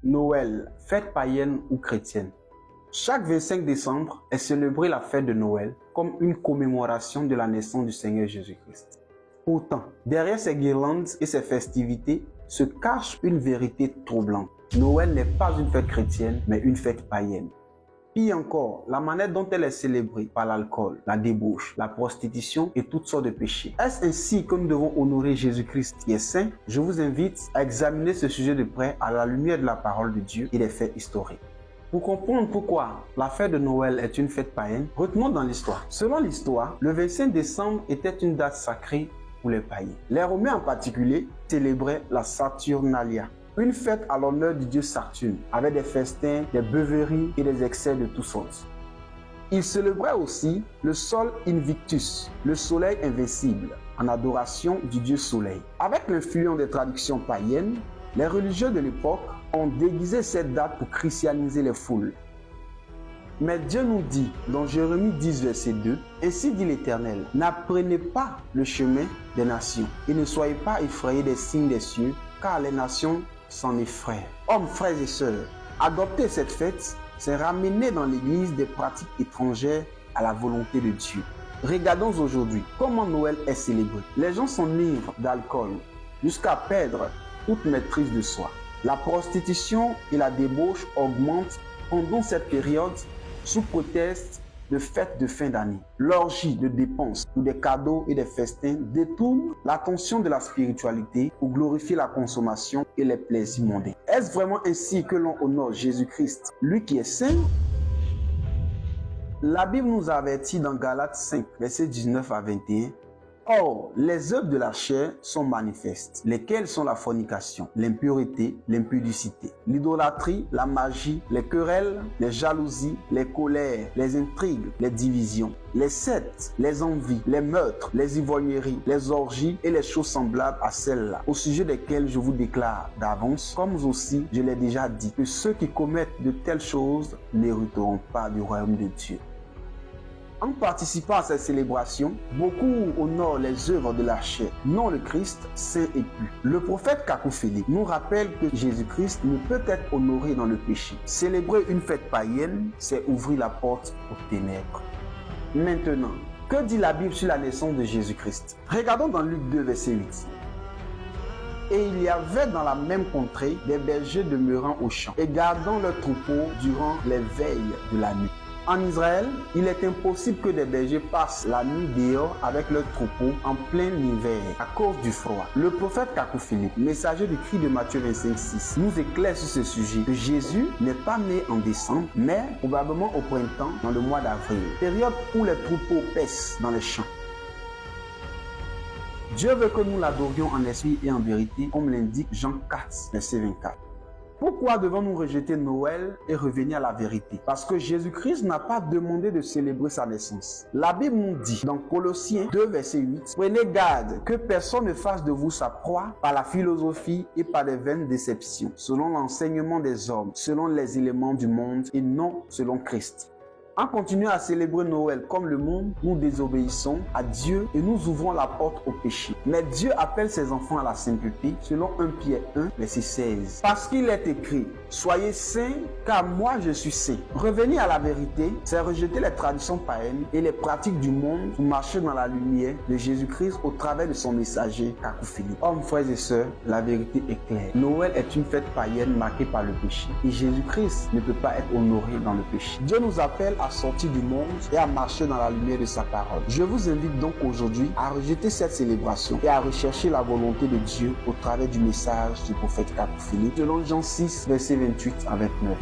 Noël, fête païenne ou chrétienne. Chaque 25 décembre est célébrée la fête de Noël comme une commémoration de la naissance du Seigneur Jésus-Christ. Pourtant, derrière ces guirlandes et ces festivités se cache une vérité troublante. Noël n'est pas une fête chrétienne, mais une fête païenne. Pire encore, la manière dont elle est célébrée par l'alcool, la débauche, la prostitution et toutes sortes de péchés. Est-ce ainsi que nous devons honorer Jésus-Christ qui est saint? Je vous invite à examiner ce sujet de près à la lumière de la parole de Dieu et des faits historiques. Pour comprendre pourquoi la fête de Noël est une fête païenne, retenons dans l'histoire. Selon l'histoire, le 25 décembre était une date sacrée pour les païens. Les Romains en particulier célébraient la Saturnalia, une fête à l'honneur du dieu Saturne, avec des festins, des beuveries et des excès de toutes sortes. Ils célébraient aussi le Sol Invictus, le soleil invincible, en adoration du dieu soleil. Avec l'influence des traditions païennes, les religieux de l'époque ont déguisé cette date pour christianiser les foules. Mais Dieu nous dit dans Jérémie 10, verset 2, « Ainsi dit l'Éternel, n'apprenez pas le chemin des nations et ne soyez pas effrayés des signes des cieux, car les nations s'en effraient. » Hommes, frères et sœurs, adopter cette fête, c'est ramener dans l'Église des pratiques étrangères à la volonté de Dieu. Regardons aujourd'hui comment Noël est célébré. Les gens s'enivrent d'alcool jusqu'à perdre toute maîtrise de soi. La prostitution et la débauche augmentent pendant cette période sous prétexte de fêtes de fin d'année. L'orgie de dépenses ou des cadeaux et des festins détournent l'attention de la spiritualité pour glorifier la consommation et les plaisirs mondains. Est-ce vraiment ainsi que l'on honore Jésus-Christ, lui qui est saint? La Bible nous avertit dans Galates 5, versets 19 à 21. Or, les œuvres de la chair sont manifestes, lesquelles sont la fornication, l'impureté, l'impudicité, l'idolâtrie, la magie, les querelles, les jalousies, les colères, les intrigues, les divisions, les sectes, les envies, les meurtres, les ivrogneries, les orgies et les choses semblables à celles-là, au sujet desquelles je vous déclare d'avance, comme aussi je l'ai déjà dit, que ceux qui commettent de telles choses n'hériteront pas du royaume de Dieu. En participant à cette célébration, beaucoup honorent les œuvres de la chair, non le Christ, saint et pur. Le prophète Kakouphéli nous rappelle que Jésus-Christ ne peut être honoré dans le péché. Célébrer une fête païenne, c'est ouvrir la porte aux ténèbres. Maintenant, que dit la Bible sur la naissance de Jésus-Christ? Regardons dans Luc 2, verset 8. Et il y avait dans la même contrée des bergers demeurant aux champs et gardant leurs troupeaux durant les veilles de la nuit. En Israël, il est impossible que des bergers passent la nuit dehors avec leurs troupeaux en plein hiver à cause du froid. Le prophète Kakouphéli, messager du cri de Matthieu 25,6, nous éclaire sur ce sujet que Jésus n'est pas né en décembre, mais probablement au printemps, dans le mois d'avril, période où les troupeaux paissent dans les champs. Dieu veut que nous l'adorions en esprit et en vérité, comme l'indique Jean 4, verset 24. Pourquoi devons-nous rejeter Noël et revenir à la vérité? Parce que Jésus-Christ n'a pas demandé de célébrer sa naissance. La Bible nous dit dans Colossiens 2, verset 8, « Prenez garde que personne ne fasse de vous sa proie par la philosophie et par des vaines déceptions, selon l'enseignement des hommes, selon les éléments du monde et non selon Christ. » En continuant à célébrer Noël comme le monde, nous désobéissons à Dieu et nous ouvrons la porte au péché. Mais Dieu appelle ses enfants à la sainteté selon 1 Pierre 1, verset 16. Parce qu'il est écrit, « Soyez saints, car moi je suis saint. » Revenir à la vérité, c'est rejeter les traditions païennes et les pratiques du monde pour marcher dans la lumière de Jésus-Christ au travers de son messager Kakouphéli. Hommes, frères et sœurs, la vérité est claire. Noël est une fête païenne marquée par le péché. Et Jésus-Christ ne peut pas être honoré dans le péché. Dieu nous appelle à sortir du monde et à marcher dans la lumière de sa parole. Je vous invite donc aujourd'hui à rejeter cette célébration et à rechercher la volonté de Dieu au travers du message du prophète Kakouphéli selon Jean 6, verset 28 à 29.